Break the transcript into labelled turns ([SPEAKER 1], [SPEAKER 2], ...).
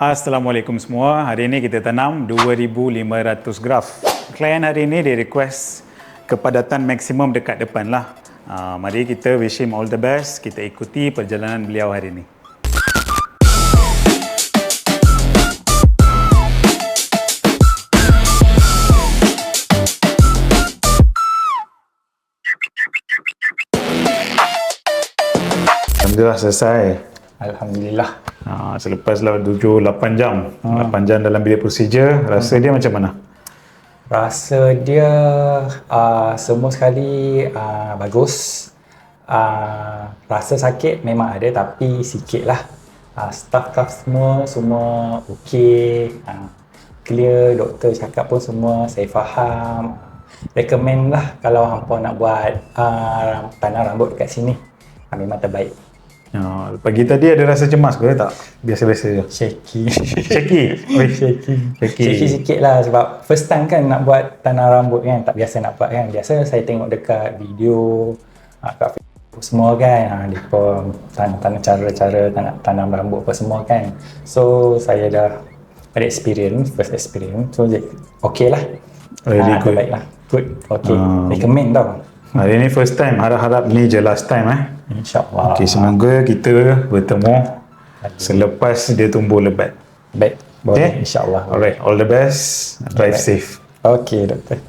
[SPEAKER 1] Assalamualaikum semua. Hari ini kita tanam 2,500 graf. Klien hari ini dia request kepadatan maksimum dekat depan lah. Mari kita wish him all the best. Kita ikuti perjalanan beliau hari ini. Alhamdulillah selesai.
[SPEAKER 2] Alhamdulillah.
[SPEAKER 1] Selepas 7-8 jam 8 jam dalam bilik prosedur, rasa dia macam mana?
[SPEAKER 2] Rasa dia semua sekali bagus. Rasa sakit memang ada tapi sikit lah. Staff semua okey, clear. Doktor cakap pun semua saya faham. Recommend lah kalau hampa nak buat tanam rambut dekat sini. Memang terbaik.
[SPEAKER 1] Pagi tadi ada rasa cemas ke tak? Biasa-biasa je?
[SPEAKER 2] Shaky.
[SPEAKER 1] Shaky?
[SPEAKER 2] Shaky sikit lah sebab first time kan nak buat tanam rambut kan, tak biasa nak buat kan. Biasa saya tengok dekat video kat Facebook semua kan, mereka tanam cara-cara tanam rambut apa semua kan. So saya dah ada first experience, so okey lah.
[SPEAKER 1] Really good.
[SPEAKER 2] Baik lah, good, okey. Recommend tau.
[SPEAKER 1] Hari ni first time, harap-harap ni je last time
[SPEAKER 2] InsyaAllah.
[SPEAKER 1] Okay, semoga kita bertemu selepas dia tumbuh lebat.
[SPEAKER 2] Baik, boleh, InsyaAllah.
[SPEAKER 1] Alright, all the best. Drive safe.
[SPEAKER 2] Okey doktor.